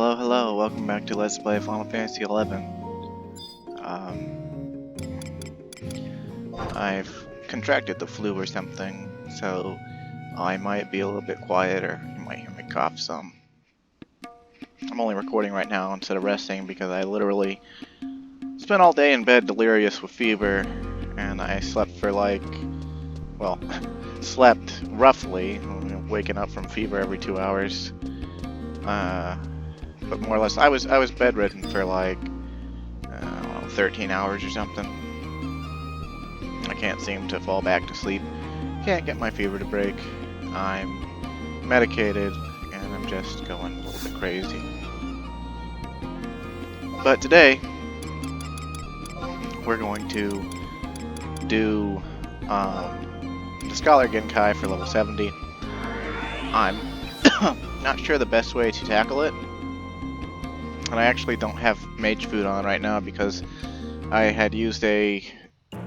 Hello, hello, welcome back to Let's Play Final Fantasy XI. I've contracted the flu or something, so I might be a little bit quieter. You might hear me cough some. I'm only recording right now instead of resting because I literally spent all day in bed delirious with fever, and I slept for slept roughly, waking up from fever every 2 hours. But more or less, I was bedridden for I don't know, 13 hours or something. I can't seem to fall back to sleep. Can't get my fever to break. I'm medicated, and I'm just going a little bit crazy. But today, we're going to do the Scholar Genkai for level 70. I'm not sure the best way to tackle it. And I actually don't have mage food on right now because I had used a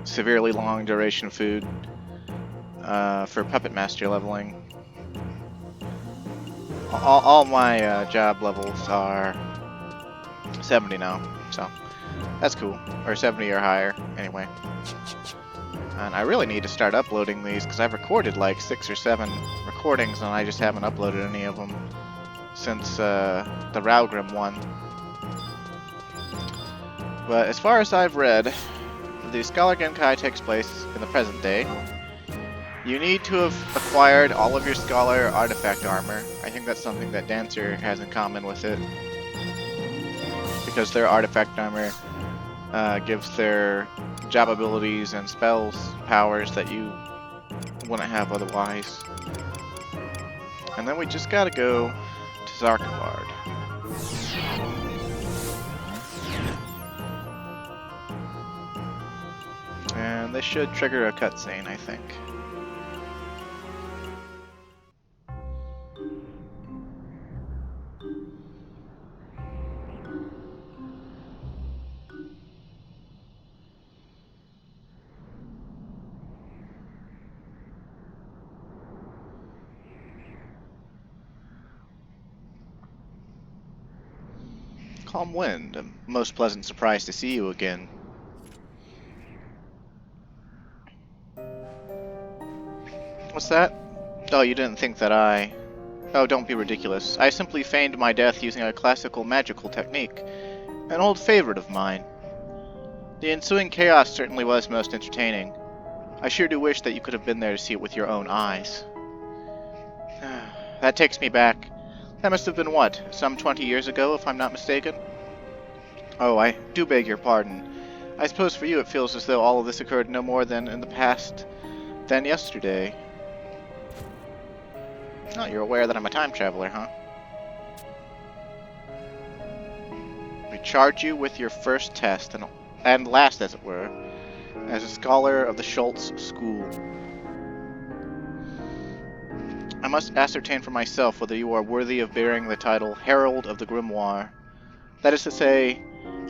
severely long duration food for Puppet Master leveling. All my job levels are 70 now, so that's cool. Or 70 or higher, anyway. And I really need to start uploading these because I've recorded like 6 or 7 recordings and I just haven't uploaded any of them since the Raugrim one. But as far as I've read, the Scholar Genkai takes place in the present day. You need to have acquired all of your Scholar artifact armor. I think that's something that Dancer has in common with it. Because their artifact armor gives their job abilities and spells powers that you wouldn't have otherwise. And then we just gotta go to Zarkabard. And this should trigger a cutscene, I think. Calm wind, a most pleasant surprise to see you again. What's that? Oh, you didn't think that I... Oh, don't be ridiculous. I simply feigned my death using a classical magical technique, an old favorite of mine. The ensuing chaos certainly was most entertaining. I sure do wish that you could have been there to see it with your own eyes. That takes me back. That must have been what, some 20 years ago, if I'm not mistaken? Oh, I do beg your pardon. I suppose for you it feels as though all of this occurred no more than in the past than yesterday. Oh, you're aware that I'm a time traveler, huh? We charge you with your first test, and last, as it were, as a scholar of the Schultz School. I must ascertain for myself whether you are worthy of bearing the title Herald of the Grimoire. That is to say,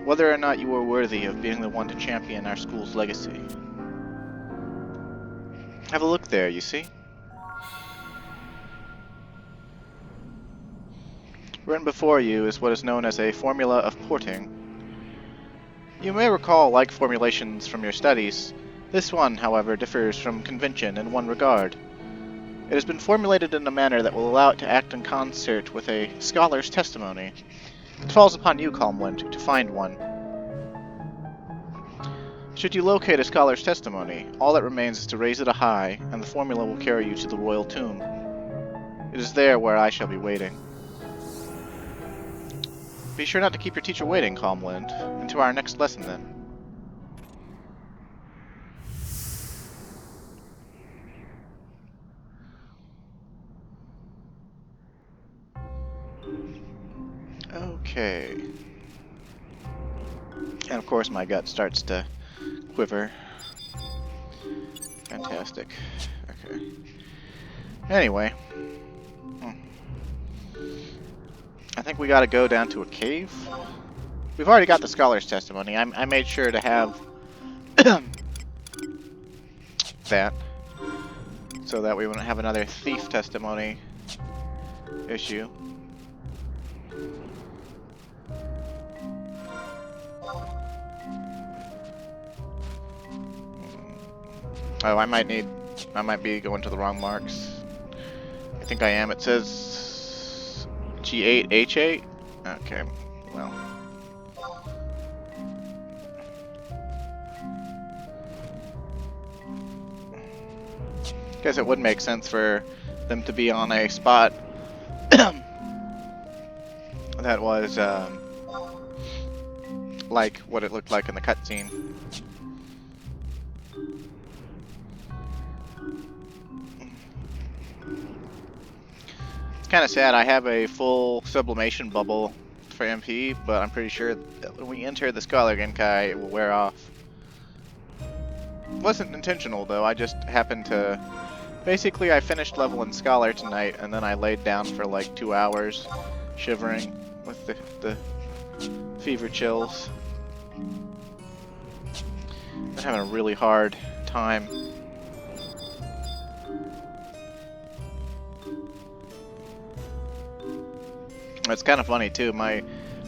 whether or not you are worthy of being the one to champion our school's legacy. Have a look there, you see? Written before you is what is known as a formula of porting. You may recall like formulations from your studies. This one, however, differs from convention in one regard. It has been formulated in a manner that will allow it to act in concert with a scholar's testimony. It falls upon you, Calmwind, to find one. Should you locate a scholar's testimony, all that remains is to raise it a high, and the formula will carry you to the royal tomb. It is there where I shall be waiting. Be sure not to keep your teacher waiting, Calmwind. Into our next lesson, then. Okay. And of course my gut starts to quiver. Fantastic. Okay. Anyway. I think we gotta go down to a cave. We've already got the scholar's testimony. I made sure to have that, so that we wouldn't have another thief testimony issue. Oh, I might be going to the wrong marks. I think I am. It says G8, H8? Okay, well. Guess it would make sense for them to be on a spot that was like what it looked like in the cutscene. It's kind of sad. I have a full sublimation bubble for MP, but I'm pretty sure that when we enter the Scholar Genkai, it will wear off. It wasn't intentional though. I just happened to. Basically, I finished leveling Scholar tonight, and then I laid down for like 2 hours, shivering with the fever chills. I'm having a really hard time. It's kind of funny too. My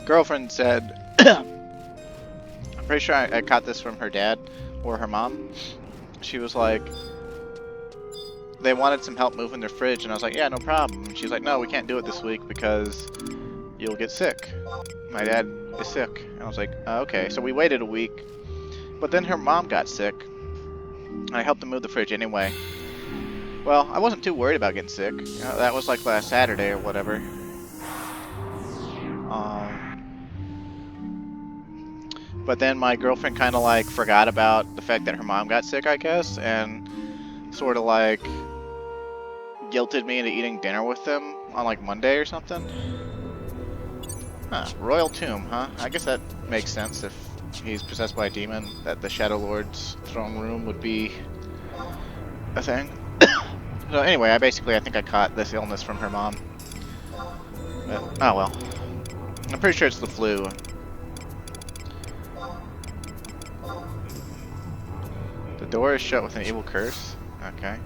girlfriend said, I'm pretty sure I caught this from her dad or her mom. She was like, they wanted some help moving their fridge, and I was like, yeah, no problem. She's like, no, we can't do it this week because you'll get sick. My dad is sick. And I was like, okay. So we waited a week, but then her mom got sick, and I helped them move the fridge anyway. Well, I wasn't too worried about getting sick. You know, that was like last Saturday or whatever. But then my girlfriend kind of like forgot about the fact that her mom got sick, I guess, and sort of like guilted me into eating dinner with them on like Monday or something. Huh, Royal Tomb, huh? I guess that makes sense if he's possessed by a demon, that the Shadow Lord's throne room would be a thing. So anyway, I think I caught this illness from her mom. But, oh well. I'm pretty sure it's the flu. The door is shut with an evil curse. Okay.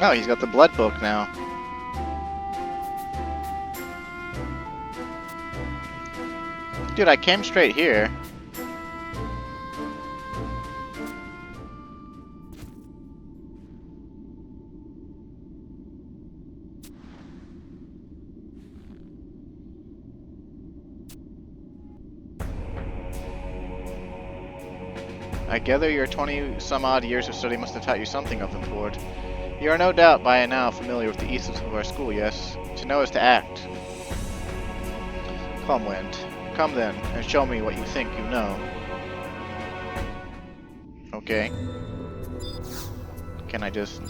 Oh, he's got the blood book now. Dude, I came straight here. I gather your 20-some-odd years of study must have taught you something of import. You are no doubt by now familiar with the ethos of our school, yes? To know is to act. Calm Wind. Come then, and show me what you think you know. Okay. Can I just...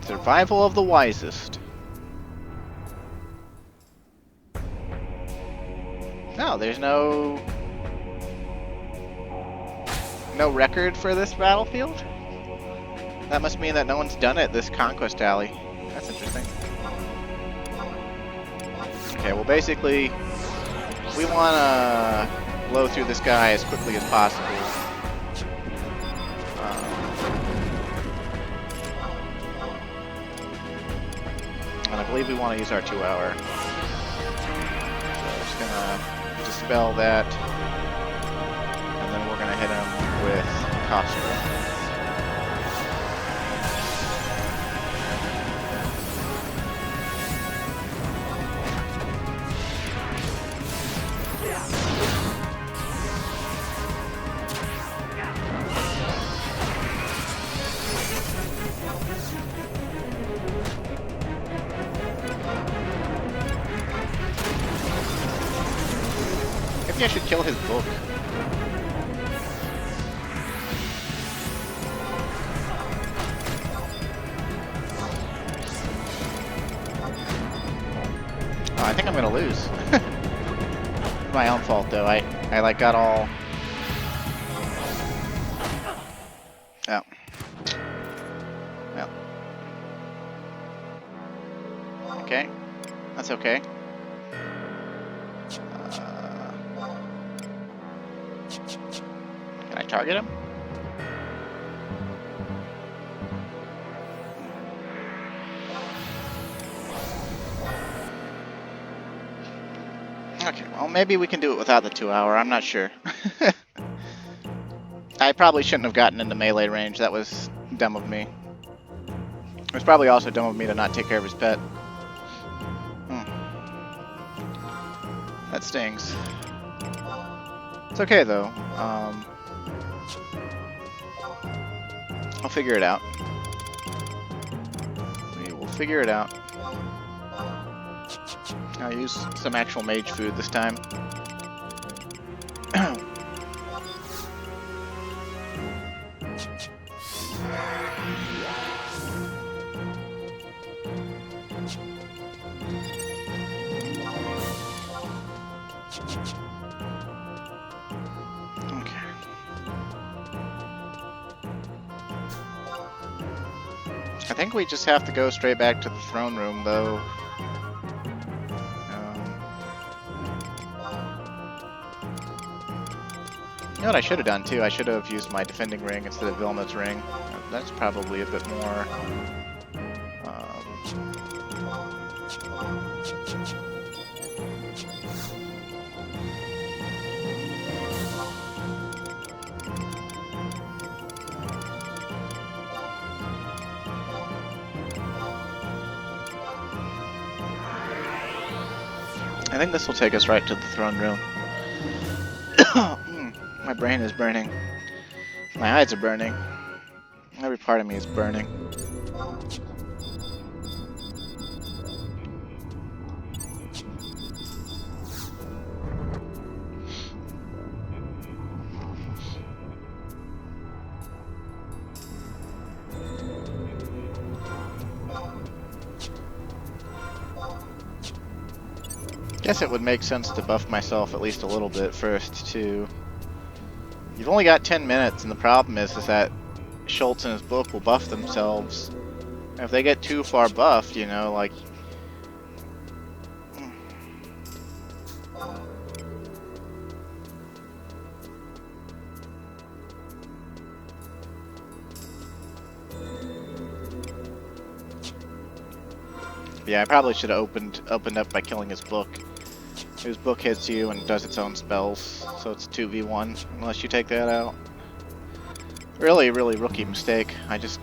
Survival of the wisest. No, there's no record for this battlefield? That must mean that no one's done it this Conquest Alley. That's interesting. Okay, well basically, we want to blow through this guy as quickly as possible. And I believe we want to use our 2-hour. So I'm just gonna dispel that, and then we're gonna hit him with Cosmo. Maybe I should kill his book. Oh, I think I'm gonna lose. My own fault though. I like got all... Oh. Well. Okay, that's okay. Can I target him? Okay, well maybe we can do it without the 2-hour, I'm not sure. I probably shouldn't have gotten into melee range, that was dumb of me. It was probably also dumb of me to not take care of his pet. That stings. It's okay though. I'll figure it out. We will figure it out. I'll use some actual mage food this time. I think we just have to go straight back to the throne room, though. You know what I should have done, too? I should have used my defending ring instead of Vilna's ring. That's probably a bit more... I think this will take us right to the throne room. My brain is burning. My eyes are burning. Every part of me is burning. Guess it would make sense to buff myself at least a little bit first, too. You've only got 10 minutes, and the problem is that Schultz and his book will buff themselves. And if they get too far buffed, you know, like... Yeah, I probably should have opened up by killing his book. His book hits you and does its own spells, so it's 2v1, unless you take that out. Really, really rookie mistake. I just...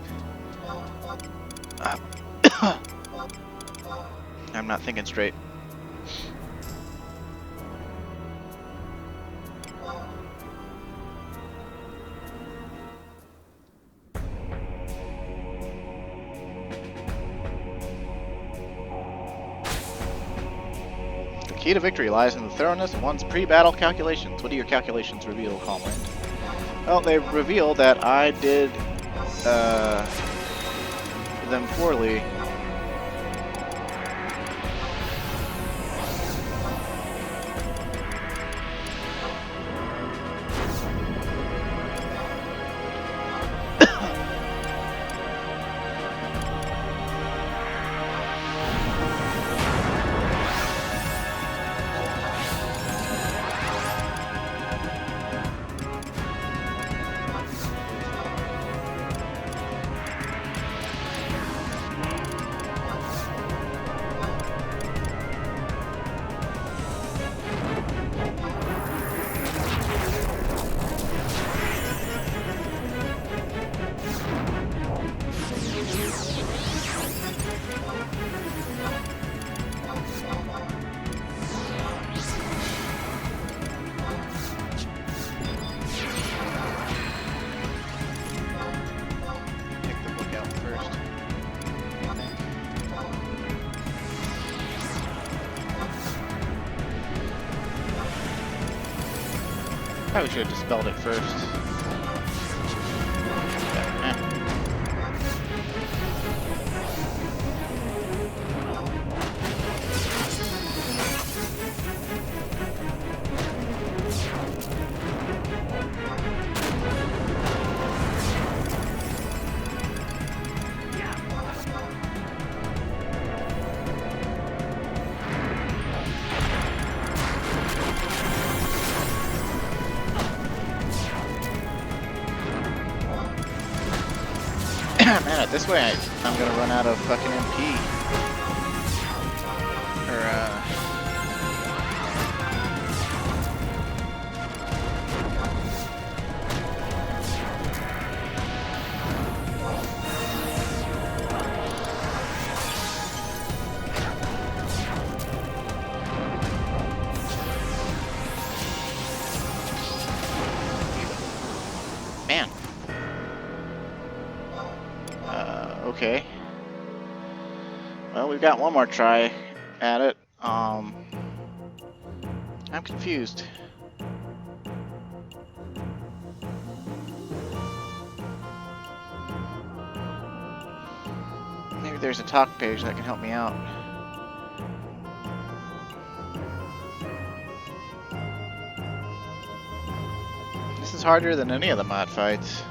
I'm not thinking straight. The key to victory lies in the thoroughness of one's pre-battle calculations. What do your calculations reveal, Comrade? Well, they reveal that I did them poorly. Probably should have dispelled it first. Man, at this way I'm gonna run out of fucking MP. Man. Okay. Well, we've got one more try at it. I'm confused. Maybe there's a talk page that can help me out. This is harder than any of the mod fights.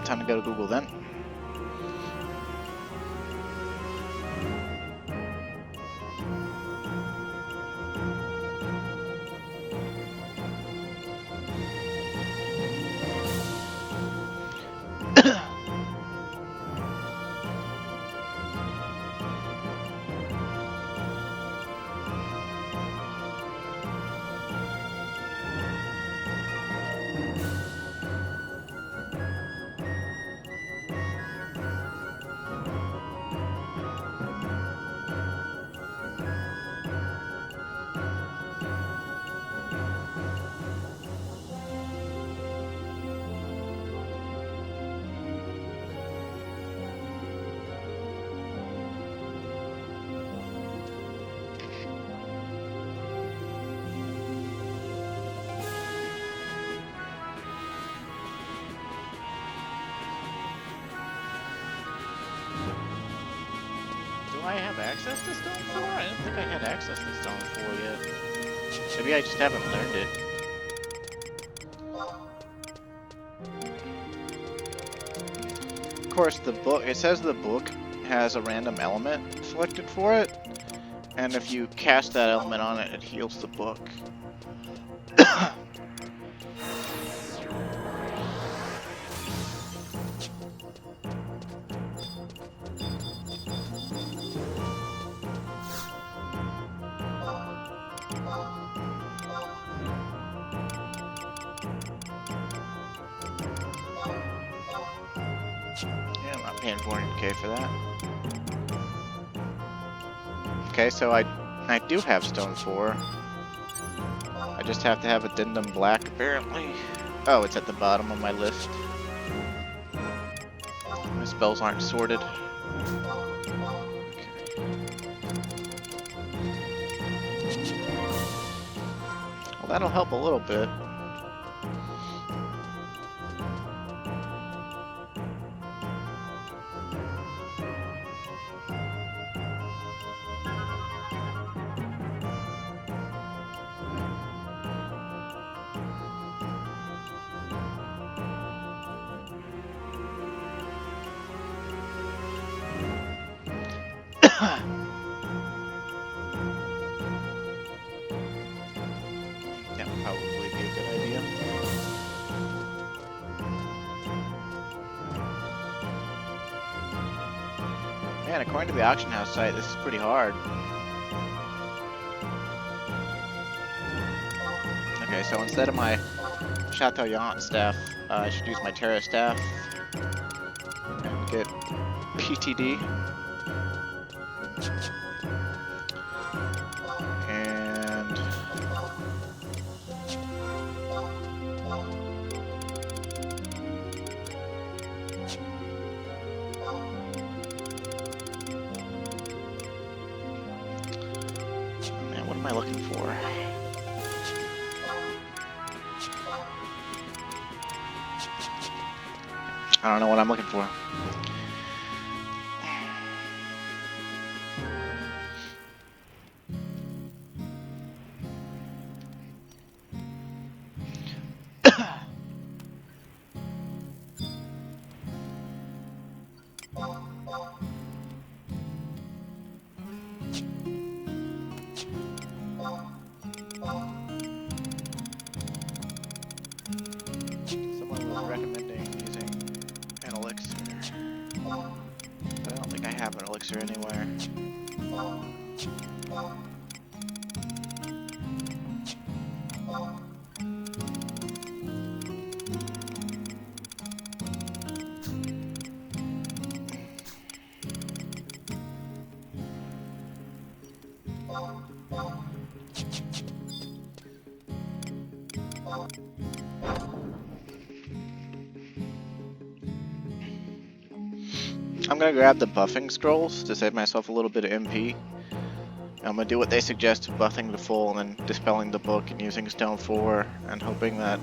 Time to go to Google then. Do I have access to Stone 4? I didn't think I had access to Stone 4 yet. Maybe I just haven't learned it. Of course, the book, it says the book has a random element selected for it, and if you cast that element on it, it heals the book. Paying 400k for that. Okay, so I do have Stone 4. I just have to have Addendum Black, apparently. Oh, it's at the bottom of my list. My spells aren't sorted. Okay. Well, that'll help a little bit. That would probably be a good idea. Man, according to the auction house site, this is pretty hard. Okay, so instead of my Chateaubriand staff, I should use my Terra staff and get PTD. And man, what am I looking for? I don't know what I'm looking for. Someone was recommending using an elixir, but I don't think I have an elixir anywhere. I'm gonna grab the buffing scrolls to save myself a little bit of MP. I'm gonna do what they suggest, buffing to full and then dispelling the book and using stone 4 and hoping that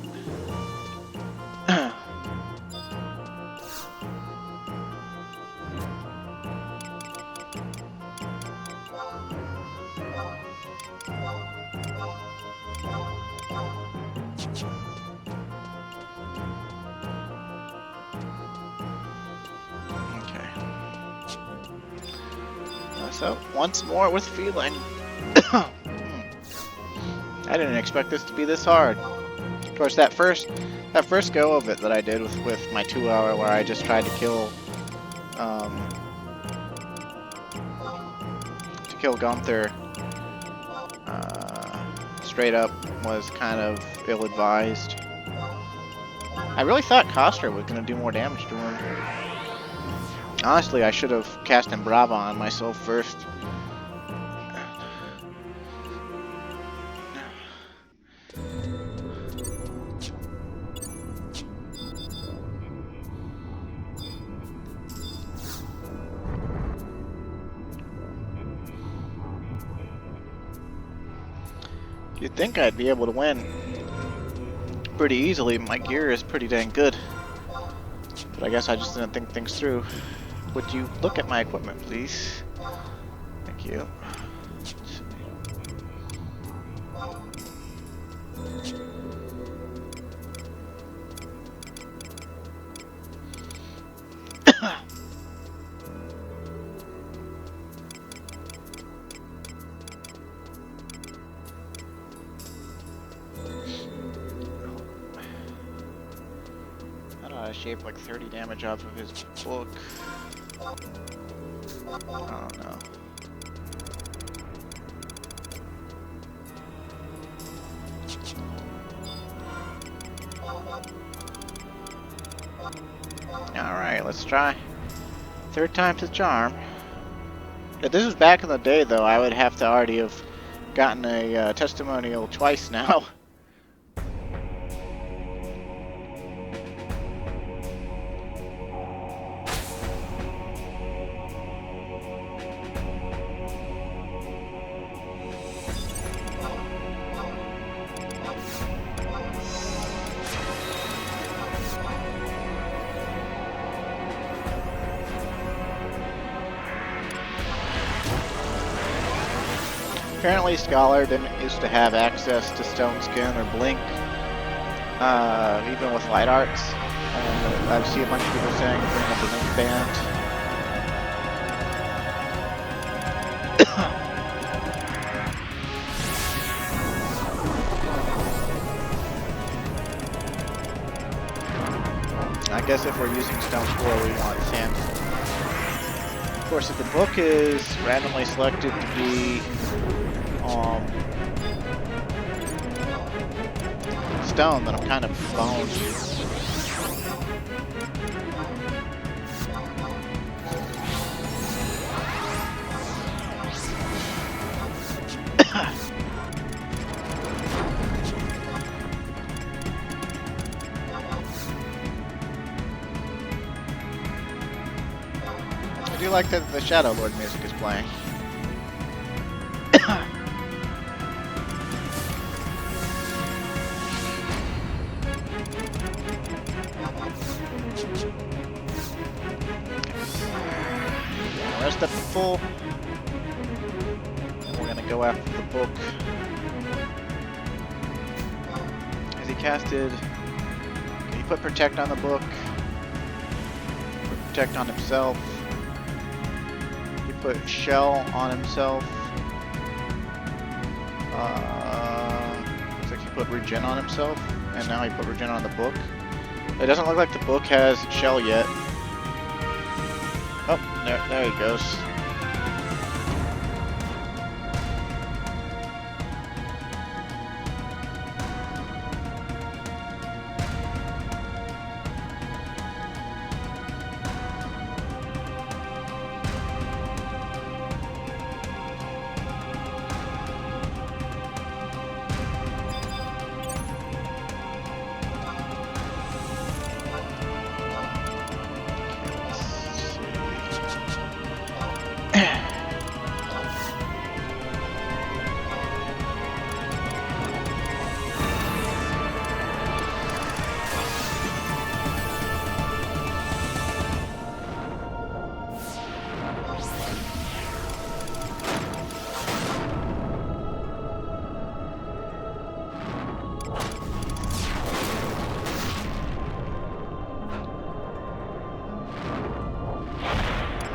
so, once more with feeling. I didn't expect this to be this hard. Of course, that first go of it that I did with my 2 hour where I just tried to kill Gunther straight up was kind of ill-advised. I really thought Kostra was going to do more damage to him. Honestly, I should have cast Embrava on myself first. You'd think I'd be able to win pretty easily. My gear is pretty dang good. But I guess I just didn't think things through. Would you look at my equipment, please? Thank you. Shape like 30 damage off of his book. I don't know. Alright, let's try. Third time's the charm. If this was back in the day, though, I would have to already have gotten a testimonial twice now. Apparently Scholar didn't used to have access to Stone Skin or Blink, even with light arts. I see a bunch of people saying bring up the Blink band. I guess if we're using Stone 4, we want Sand. Of course, if the book is randomly selected to be stone, then I'm kind of boned. I do like that the Shadow Lord music is playing. quest up to full. And we're gonna go after the book. Has he casted? Can he put protect on the book? Put protect on himself. He put shell on himself. Looks like he put regen on himself, and now he put regen on the book. It doesn't look like the book has shell yet. Oh, there he goes.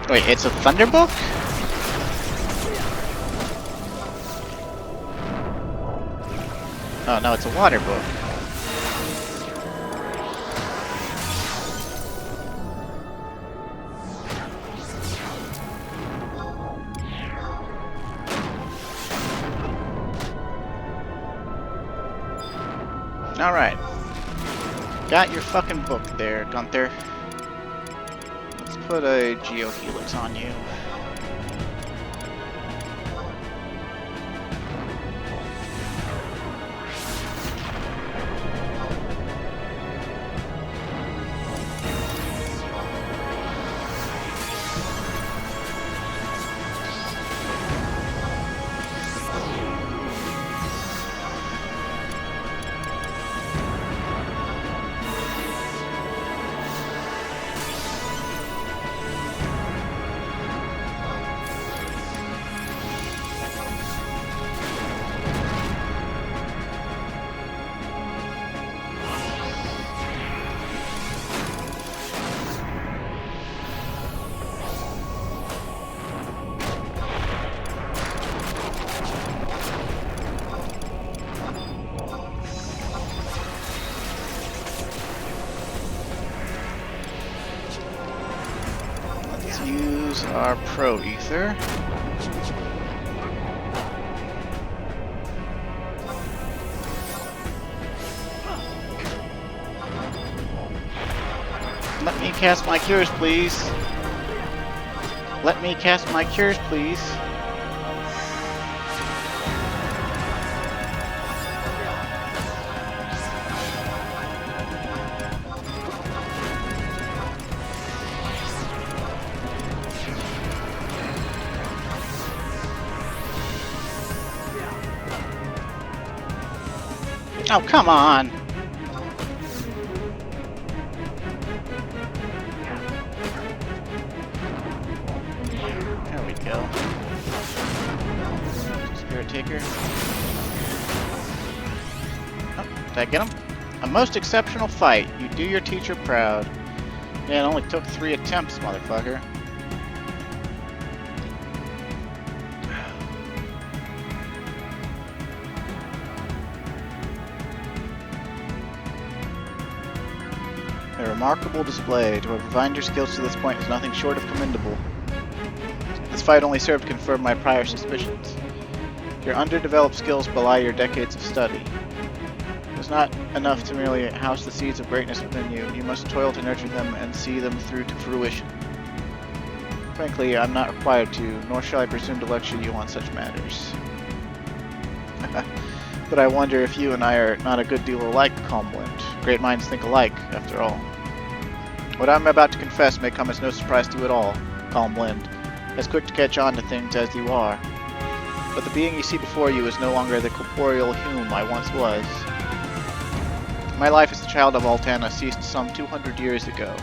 Wait, it's a thunder book? Oh no, it's a water book. Alright. Got your fucking book there, Gunther. Let's put a Geohelix on you. Use our Pro Ether. Let me cast my cures, please. Let me cast my cures, please. Oh, come on! There we go. Spirit Taker. Oh, did I get him? A most exceptional fight. You do your teacher proud. Yeah, it only took 3 attempts, motherfucker. A remarkable display. To have refined your skills to this point is nothing short of commendable. This fight only served to confirm my prior suspicions. Your underdeveloped skills belie your decades of study. It is not enough to merely house the seeds of greatness within you. You must toil to nurture them and see them through to fruition. Frankly, I'm not required to, nor shall I presume to lecture you on such matters. But I wonder if you and I are not a good deal alike, Calmwind. Great minds think alike, after all. What I'm about to confess may come as no surprise to you at all, Calmwind, as quick to catch on to things as you are. But the being you see before you is no longer the corporeal hume I once was. My life as the child of Altana ceased some 200 years ago.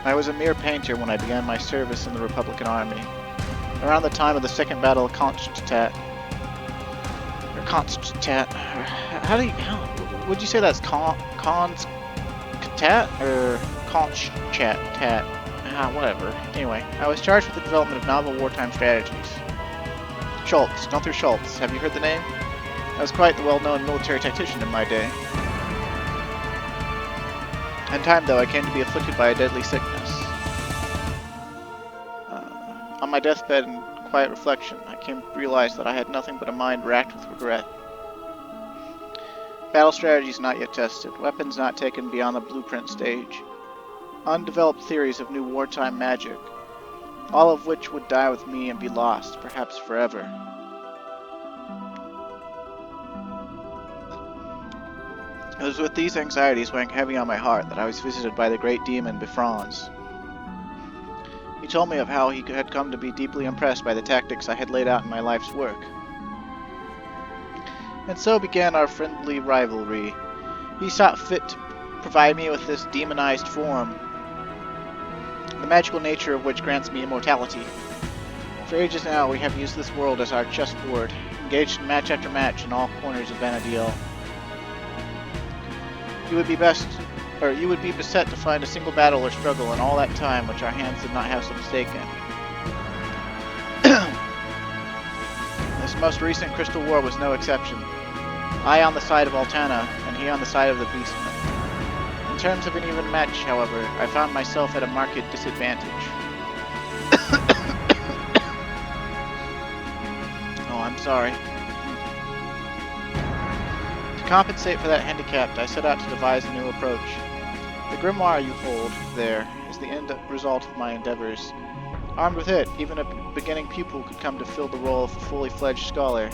I was a mere painter when I began my service in the Republican Army. Around the time of the Second Battle of Kronstadt. Or Kronstadt. Would you say that's Kronstadt? Or Kronstadt? Whatever. Anyway, I was charged with the development of novel wartime strategies. Schultz. Gunther Schultz. Have you heard the name? I was quite the well-known military tactician in my day. In time, though, I came to be afflicted by a deadly sickness. On my deathbed, in quiet reflection, I came to realize that I had nothing but a mind racked with regret. Battle strategies not yet tested, weapons not taken beyond the blueprint stage, undeveloped theories of new wartime magic, all of which would die with me and be lost, perhaps forever. It was with these anxieties weighing heavy on my heart that I was visited by the great demon Bifrons. He told me of how he had come to be deeply impressed by the tactics I had laid out in my life's work. And so began our friendly rivalry. He saw fit to provide me with this demonized form, the magical nature of which grants me immortality. For ages now we have used this world as our chessboard, engaged in match after match in all corners of Vanadil. You would be beset to find a single battle or struggle in all that time which our hands did not have some stake in. This most recent Crystal War was no exception. I on the side of Altana, and he on the side of the Beastman. In terms of an even match, however, I found myself at a marked disadvantage. Oh, I'm sorry. To compensate for that handicap, I set out to devise a new approach. The grimoire you hold there is the end result of my endeavors. Armed with it, even a beginning pupil could come to fill the role of a fully fledged scholar.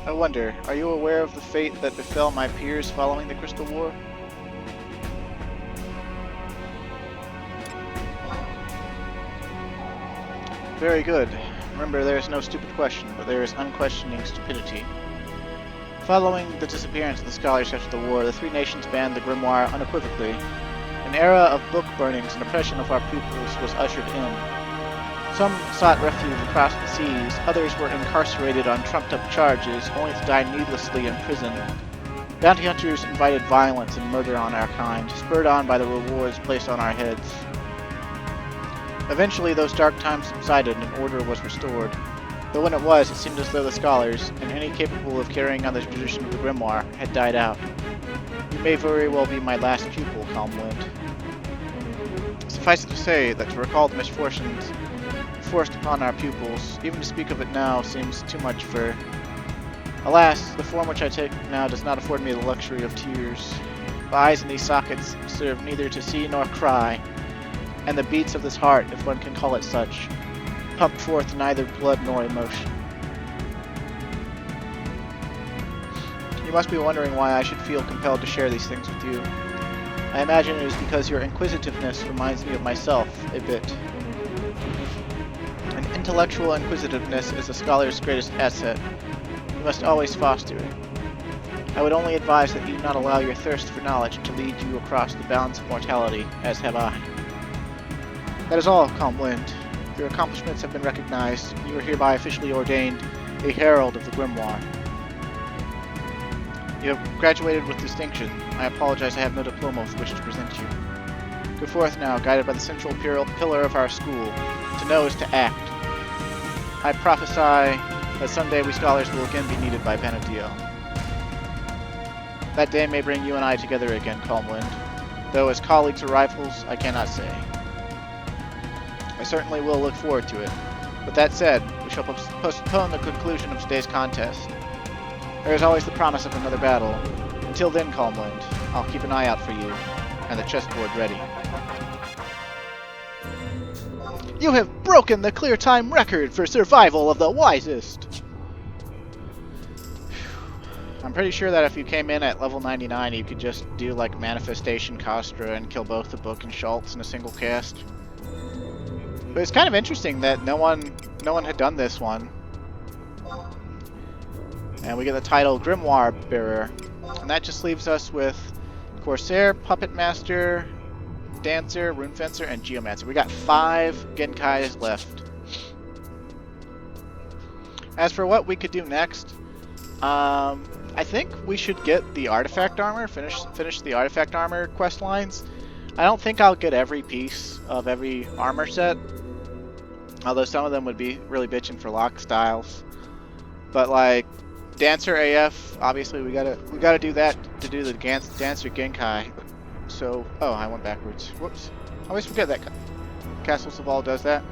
I wonder, are you aware of the fate that befell my peers following the Crystal War? Very good. Remember, there is no stupid question, but there is unquestioning stupidity. Following the disappearance of the scholars after the war, the three nations banned the grimoire unequivocally. An era of book burnings and oppression of our pupils was ushered in. Some sought refuge across the seas, others were incarcerated on trumped-up charges, only to die needlessly in prison. Bounty hunters invited violence and murder on our kind, spurred on by the rewards placed on our heads. Eventually, those dark times subsided and order was restored. Though when it was, it seemed as though the scholars, and any capable of carrying on the tradition of the grimoire, had died out. You may very well be my last pupil, Calmwind. Suffice it to say that to recall the misfortunes forced upon our pupils, even to speak of it now, seems too much for... Alas, the form which I take now does not afford me the luxury of tears. The eyes in these sockets serve neither to see nor cry, and the beats of this heart, if one can call it such, pump forth neither blood nor emotion. You must be wondering why I should feel compelled to share these things with you. I imagine it is because your inquisitiveness reminds me of myself a bit. And intellectual inquisitiveness is a scholar's greatest asset. You must always foster it. I would only advise that you not allow your thirst for knowledge to lead you across the bounds of mortality, as have I. That is all, Calmwind. Your accomplishments have been recognized, and you are hereby officially ordained a herald of the grimoire. You have graduated with distinction. I apologize I have no diploma with which to present you. Go forth now, guided by the central pillar of our school. To know is to act. I prophesy that someday we scholars will again be needed by Vanadil. That day may bring you and I together again, Calmwind. Though as colleagues or rivals, I cannot say. I certainly will look forward to it. With that said, we shall postpone the conclusion of today's contest. There is always the promise of another battle. Until then, Calmwind, I'll keep an eye out for you, and the chessboard ready. You have broken the clear time record for survival of the wisest! I'm pretty sure that if you came in at level 99, you could just do like Manifestation Kostra and kill both the Book and Schultz in a single cast. But it's kind of interesting that no one had done this one. And we get the title Grimoire Bearer. And that just leaves us with Corsair, Puppet Master, Dancer, Rune Fencer, and Geomancer. We got 5 Genkais left. As for what we could do next, I think we should get the artifact armor, finish the artifact armor quest lines. I don't think I'll get every piece of every armor set, although some of them would be really bitching for lock styles. But like Dancer AF, obviously we gotta do that to do the Dancer Genkai. So, oh, I went backwards. Whoops. I always forget that Castle Saval does that.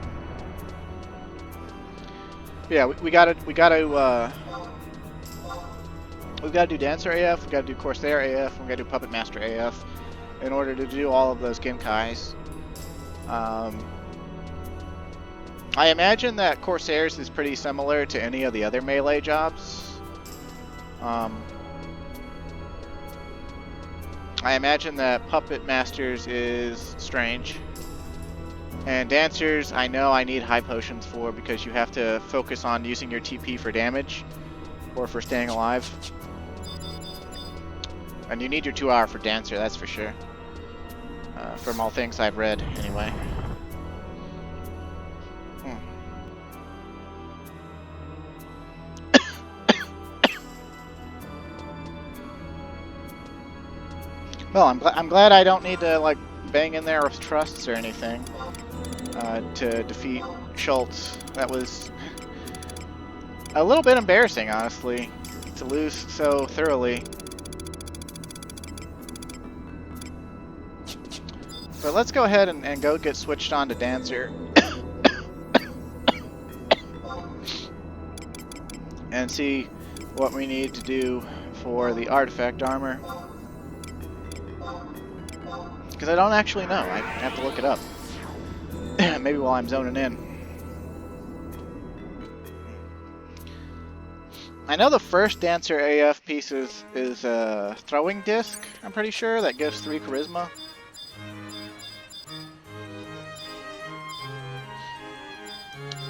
Yeah, we gotta do Dancer AF, we gotta do Corsair AF, we gotta do Puppet Master AF in order to do all of those Genkais. I imagine that Corsairs is pretty similar to any of the other melee jobs. I imagine that Puppet Masters is strange. And Dancers, I know I need high potions for because you have to focus on using your TP for damage or for staying alive. And you need your 2 hour for Dancer, that's for sure. From all things I've read, anyway. Well, I'm glad I don't need to like bang in there with trusts or anything to defeat Schultz. That was a little bit embarrassing, honestly, to lose so thoroughly. But let's go ahead and go get switched on to Dancer. And see what we need to do for the artifact armor. Because I don't actually know. I have to look it up. Maybe while I'm zoning in. I know the first Dancer AF piece is a throwing disc, I'm pretty sure, that gives 3 charisma.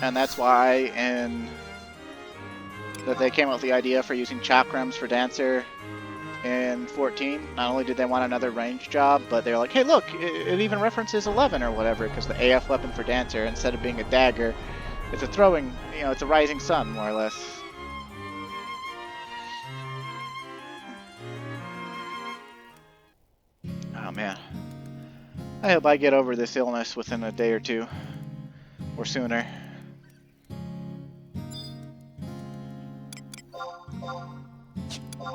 And that's why that they came up with the idea for using chakrams for Dancer in 14. Not only did they want another range job, but they're like, hey look, it even references 11 or whatever, because the AF weapon for Dancer, instead of being a dagger, it's a throwing, you know, it's a rising sun, more or less. Oh man. I hope I get over this illness within a day or 2, or sooner.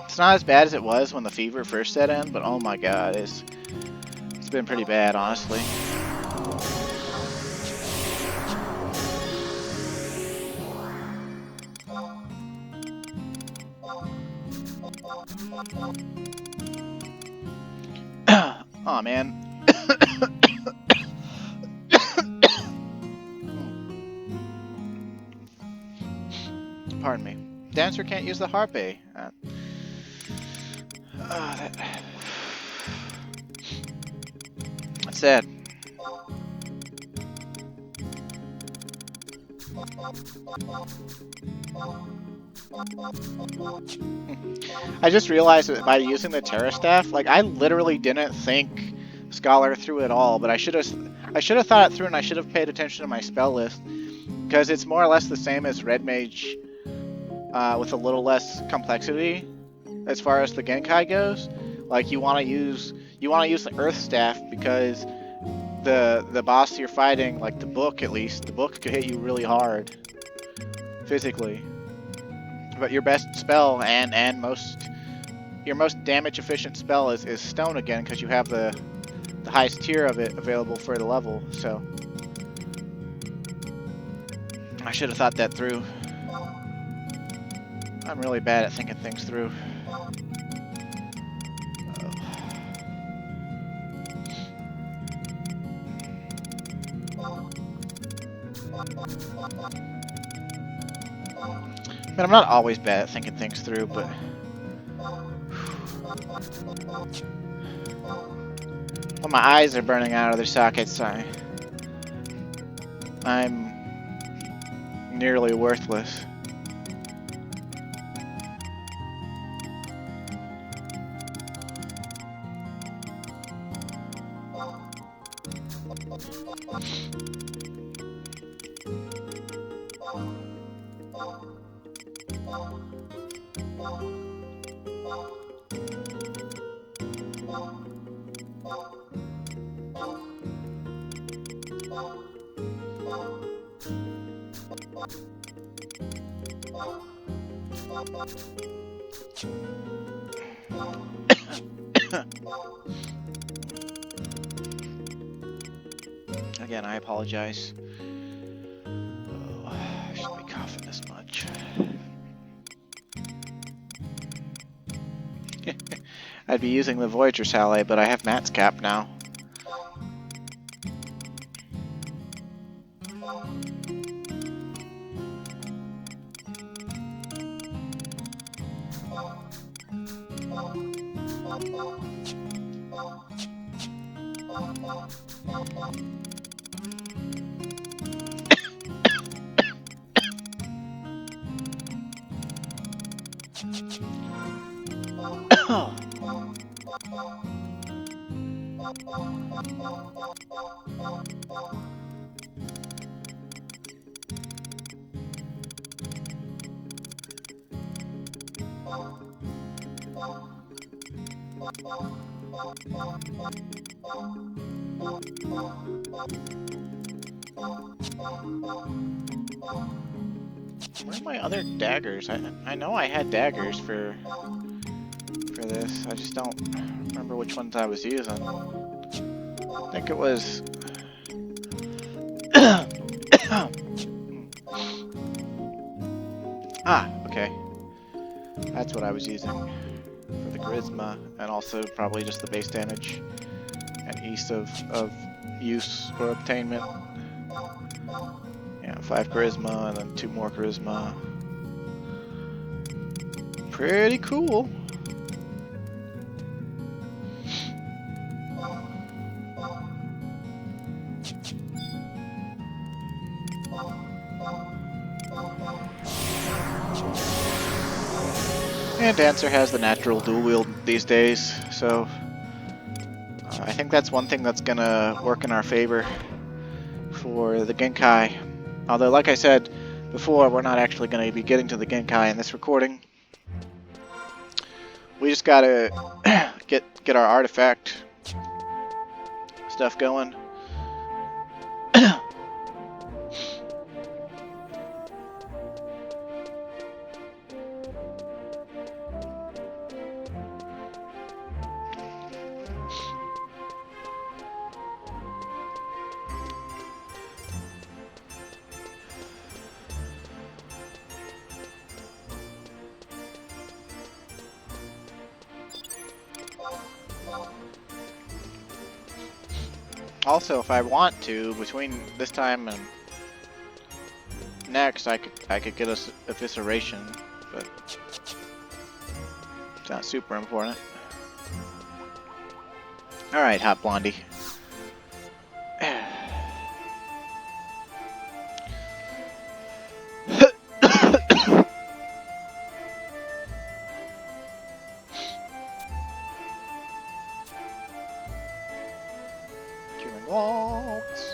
It's not as bad as it was when the fever first set in, but oh my god, it's been pretty bad, honestly. Aw, man. Pardon me. Dancer can't use the harpe. That's sad. I just realized that by using the Terra Staff, like I literally didn't think Scholar through at all, but I should have thought it through, and I should have paid attention to my spell list, because it's more or less the same as Red Mage, with a little less complexity as far as the Genkai goes. Like you want to use the Earth Staff because the boss you're fighting, like the book at least, the book could hit you really hard physically. But your best spell and your most damage efficient spell is Stone again, because you have the highest tier of it available for the level. So I should have thought that through. I'm really bad at thinking things through. I mean, I'm not always bad at thinking things through, but well, my eyes are burning out of their sockets. I'm nearly worthless. Again, I apologize. Oh, I shouldn't be coughing this much. I'd be using the Voyager Salad, but I have Matt's cap now. Where are my other daggers? I know I had daggers for this. I just don't remember which ones I was using. I think it was okay. That's what I was using for the charisma, and also probably just the base damage and ease of use or obtainment. Yeah, 5 charisma and then 2 more charisma. Pretty cool. And Dancer has the natural dual wield these days, so I think that's one thing that's gonna work in our favor for the Genkai. Although, like I said before, we're not actually gonna be getting to the Genkai in this recording. We just gotta get our artifact stuff going. Also, if I want to, between this time and next, I could get us evisceration, but it's not super important. All right, Hot Blondie. Killing walks.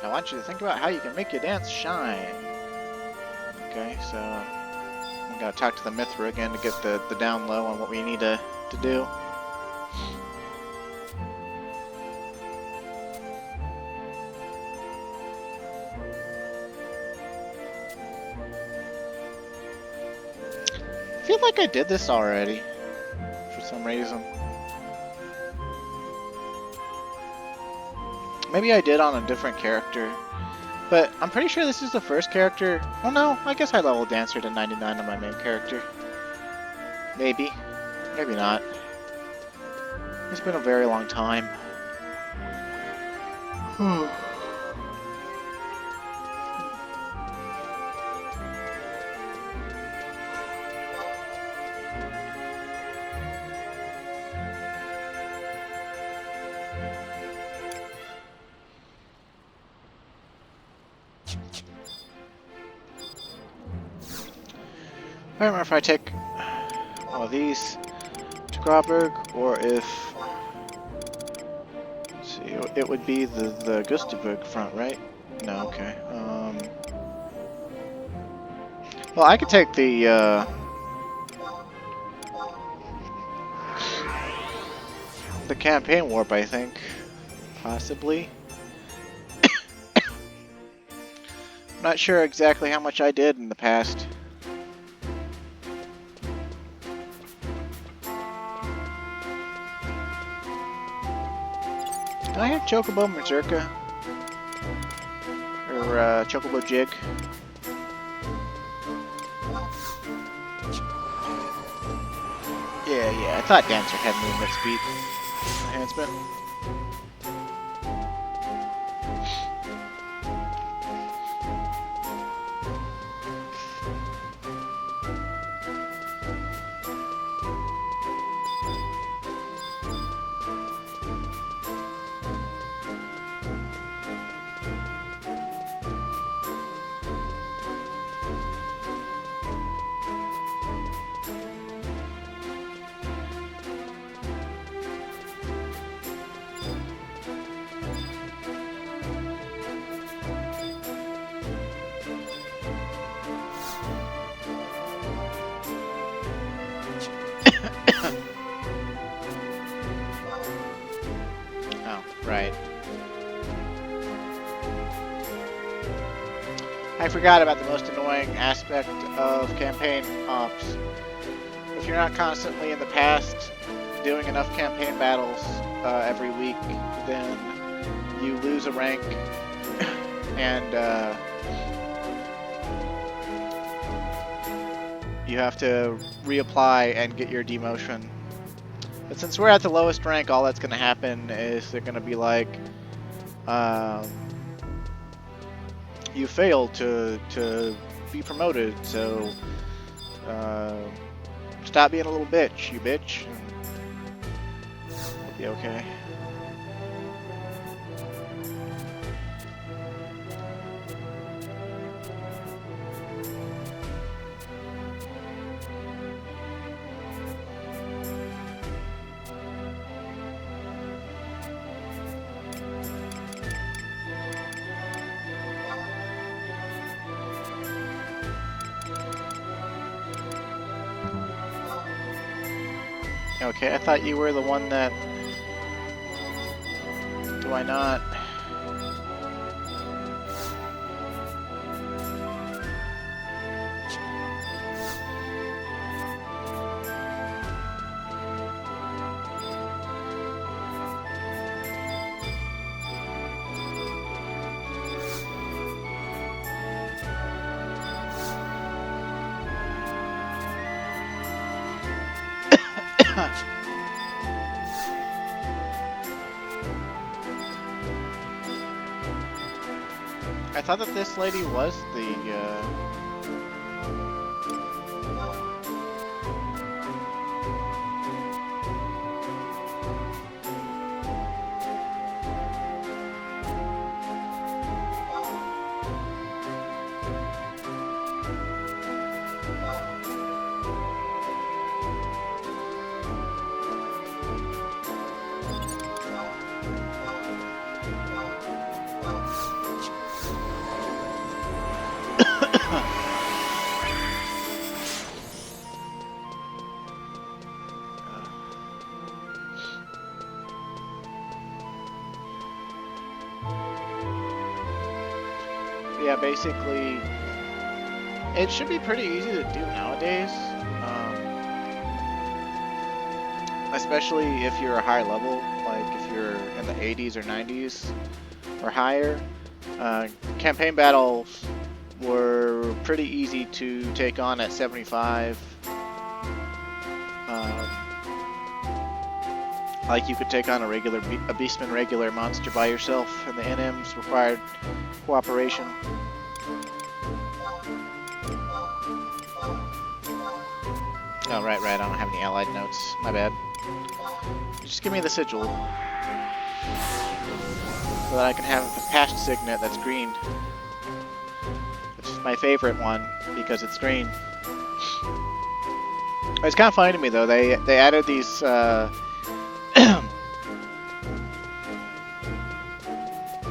I want you to think about how you can make your dance shine. Okay, so I'm gonna talk to the Mithra again to get the down low on what we need to do. I feel like I did this already for some reason. Maybe I did on a different character, but I'm pretty sure this is the first character. Well, no, I guess I leveled Dancer to 99 on my main character. Maybe. Maybe not. It's been a very long time. I remember if I take one of these to Grauberg, or if... Let's see, it would be the Gustavberg front, right? No, okay. Well, I could take the campaign warp, I think. Possibly. I'm not sure exactly how much I did in the past. Do I have Chocobo Berserker? Or Chocobo Jig? Yeah, I thought Dancer had movement speed enhancement. Right. I forgot about the most annoying aspect of campaign ops. If you're not constantly in the past doing enough campaign battles every week, then you lose a rank and you have to reapply and get your demotion. But since we're at the lowest rank, all that's going to happen is they're going to be like, you failed to be promoted, so stop being a little bitch, you bitch, and it'll be okay. Okay, I thought you were the one that... Do I not? I thought that this lady was the, yeah, basically, it should be pretty easy to do nowadays, especially if you're a high level, like if you're in the 80s or 90s or higher. Campaign battles were pretty easy to take on at 75. Like you could take on a Beastman regular monster by yourself, and the NMs required cooperation. Oh, right, I don't have any allied notes. My bad. Just give me the sigil, so that I can have a past signet that's green. Which is my favorite one, because it's green. It's kind of funny to me though. They added these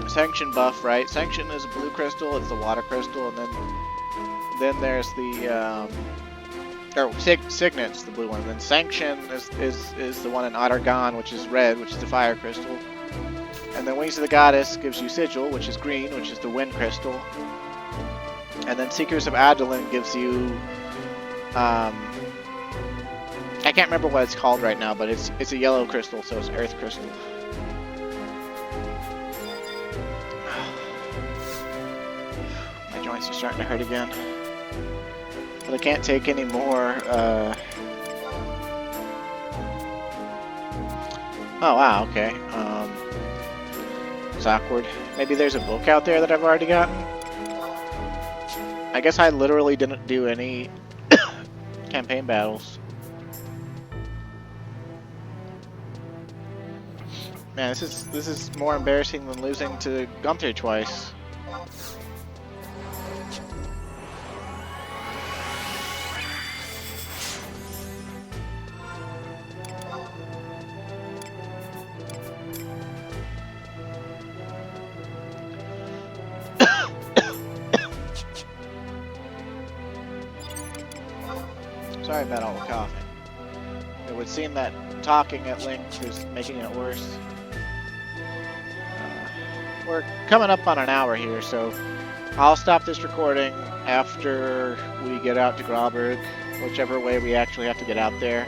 sanction buff, right? Sanction is a blue crystal. It's the water crystal, and then there's the Signet's the blue one. And then Sanction is the one in Ottergon, which is red, which is the fire crystal. And then Wings of the Goddess gives you Sigil, which is green, which is the wind crystal. And then Seekers of Adeline gives you I can't remember what it's called right now, but it's a yellow crystal, so it's earth crystal. My joints are starting to hurt again. But I can't take any more, Oh wow, okay. It's awkward. Maybe there's a book out there that I've already gotten? I guess I literally didn't do any campaign battles. Man, this is more embarrassing than losing to Gunther twice. Sorry about all the coughing. It would seem that talking at length is making it worse. We're coming up on an hour here, so I'll stop this recording after we get out to Grauberg, whichever way we actually have to get out there.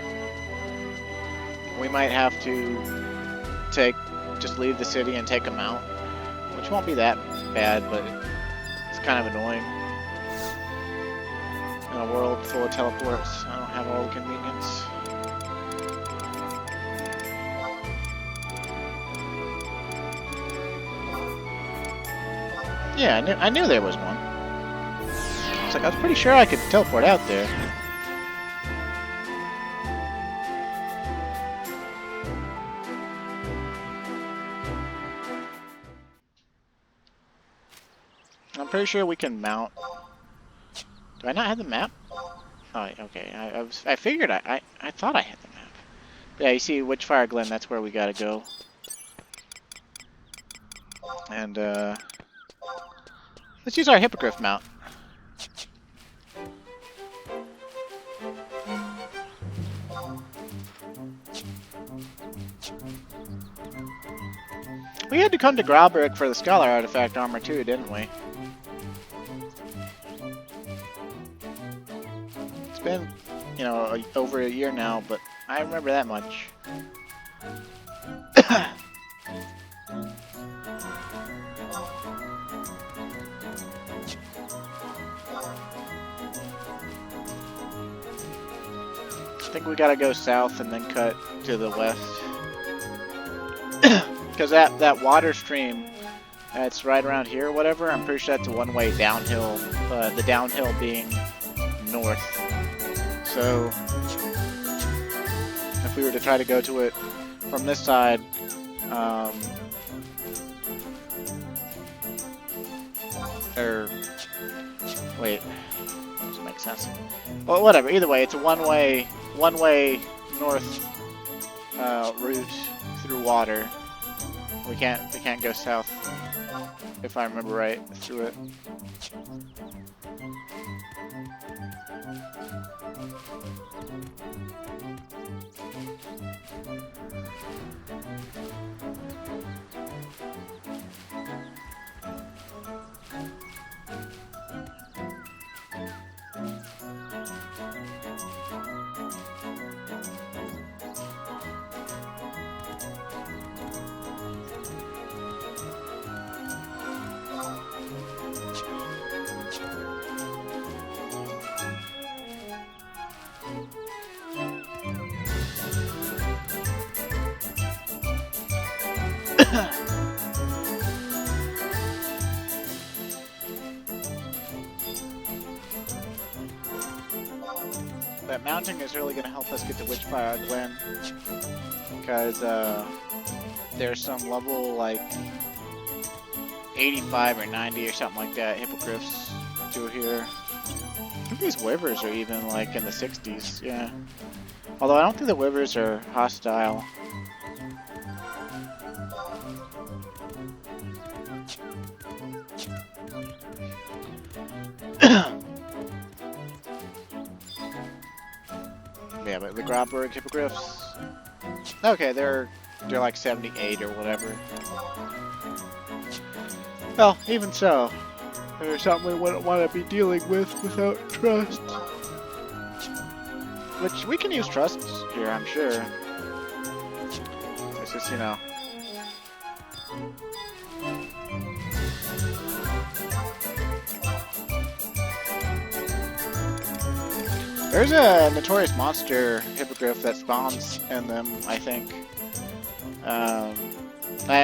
We might have to just leave the city and take them out, which won't be that bad, but it's kind of annoying. In a world full of teleports, I don't have all the convenience. Yeah, I knew there was one. I was pretty sure I could teleport out there. I'm pretty sure we can mount. Do I not have the map? Oh, okay. I figured I thought I had the map. But yeah, you see Witchfire Glen, that's where we gotta go. And let's use our Hippogriff mount. We had to come to Grauberg for the Scholar Artifact armor too, didn't we? It's been, you know, over a year now, but I remember that much. I think we gotta go south and then cut to the west. Because that water stream that's right around here or whatever, I'm pretty sure that's a one-way downhill, the downhill being north. So if we were to try to go to it from this side, wait, doesn't make sense. Well, whatever. Either way, it's a one-way north route through water. We can't go south, if I remember right, through it. That mounting is really going to help us get to Witchfire Glen, because there's some level like 85 or 90 or something like that hippogriffs through here. think these wyvers are even like in the 60s, yeah. Although I don't think the wyvers are hostile. Yeah, but the Grobberg hippogriffs. Okay, they're like 78 or whatever. Well, even so, there's something we wouldn't want to be dealing with without trust. Which we can use trusts here, I'm sure. It's just, you know. There's a notorious monster hippogriff that spawns in them, I think. And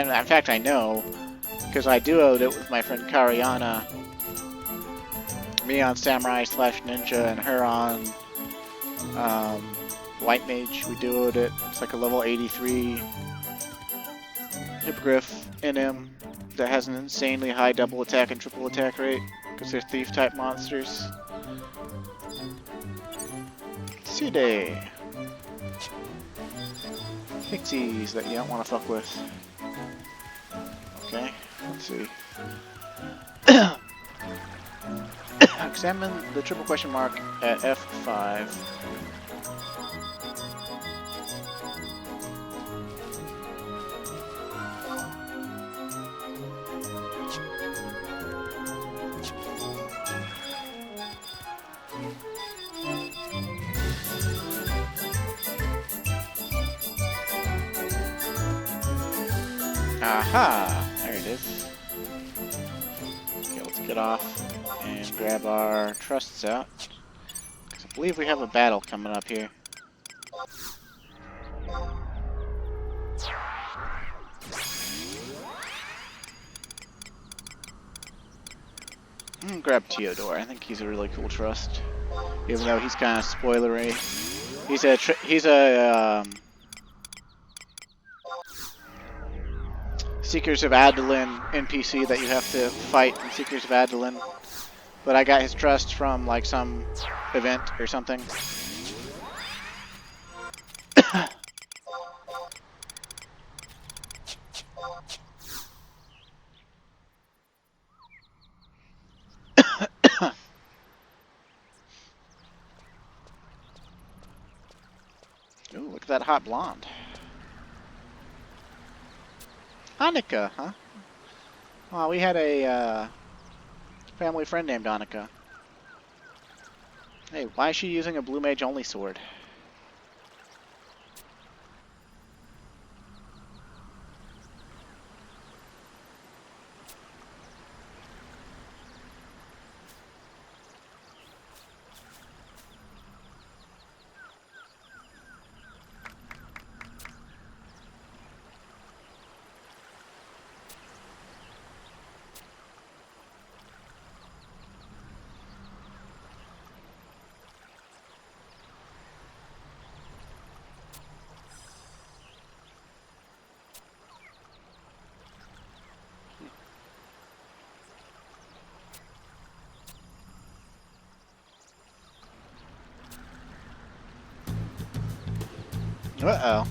in fact, I know, because I duoed it with my friend Kariana. Me on Samurai / Ninja, and her on White Mage. We duoed it. It's like a level 83 hippogriff in him that has an insanely high double attack and triple attack rate, because they're thief type monsters. Today, pixies that you don't want to fuck with. Okay, let's see. Examine the triple question mark at F5. Aha! There it is. Okay, let's get off and grab our trusts out. Because I believe we have a battle coming up here. I'm gonna grab Teodor. I think he's a really cool trust. Even though he's kind of spoilery. He's a Seekers of Adolin NPC that you have to fight in Seekers of Adolin. But I got his trust from like some event or something. Ooh, look at that hot blonde. Annika, huh? Well, we had a family friend named Annika. Hey, why is she using a blue mage only sword? Uh-oh.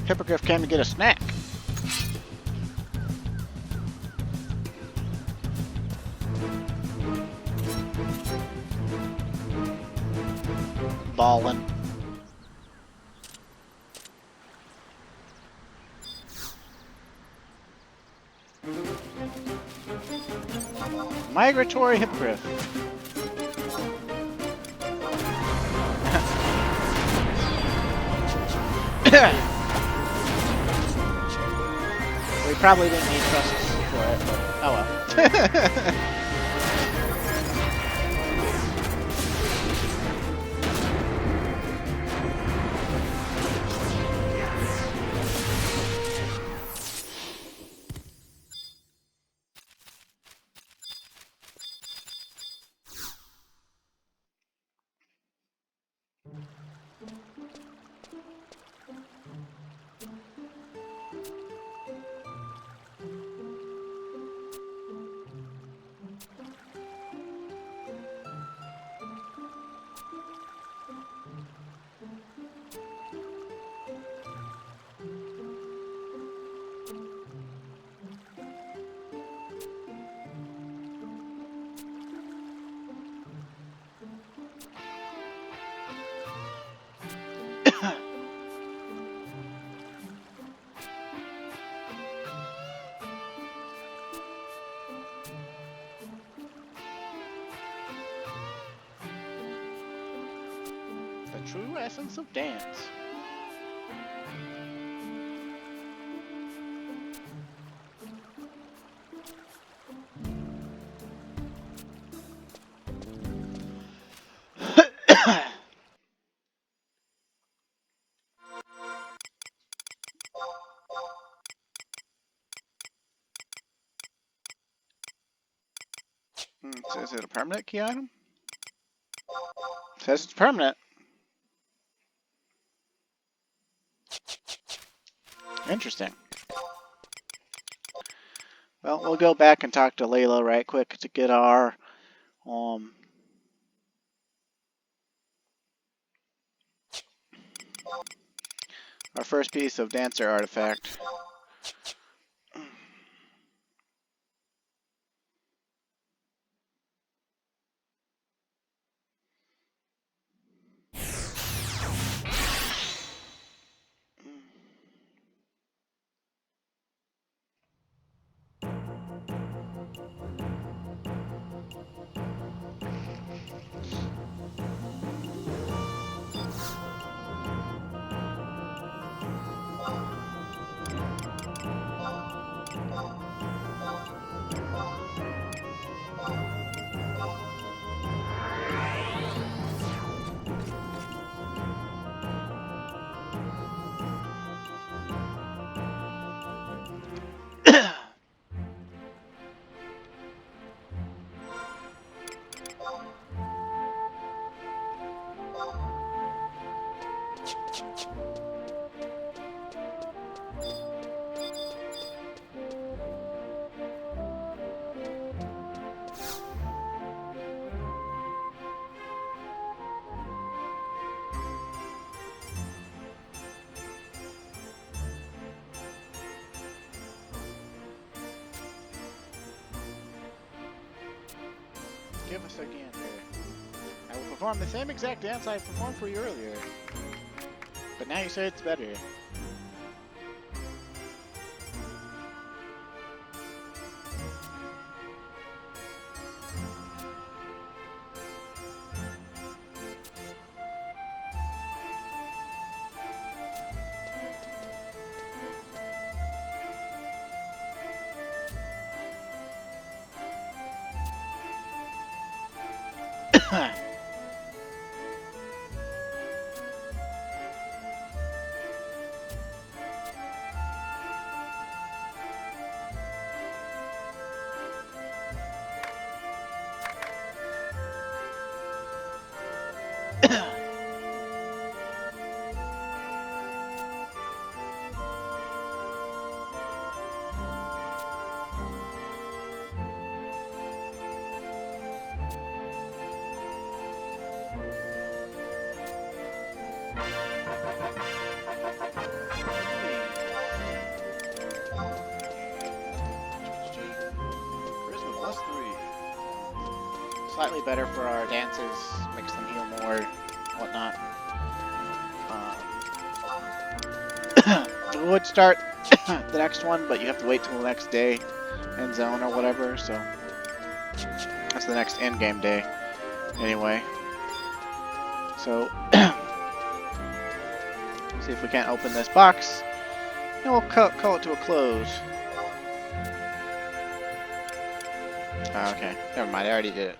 Hippogriff came to get a snack. Ballin'. Migratory hippogriff. We probably didn't need trusts for it, but oh well. The true essence of dance. Is it a permanent key item? Says it's permanent. Interesting. Well, we'll go back and talk to Layla right quick to get our first piece of dancer artifact. Give us a gander. I will perform the same exact dance I performed for you earlier. But now you say it's better. Slightly better for our dances, makes them heal more, whatnot. We would start the next one, but you have to wait till the next day, end zone or whatever, so that's the next end game day, anyway. So, see if we can't open this box, and we'll call it to a close. Okay, never mind, I already did it.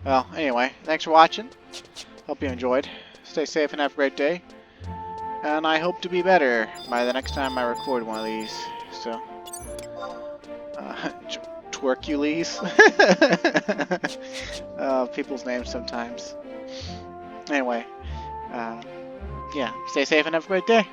Well, anyway, thanks for watching. Hope you enjoyed. Stay safe and have a great day. And I hope to be better by the next time I record one of these. So, Twerkules. People's names sometimes. Anyway, yeah, stay safe and have a great day.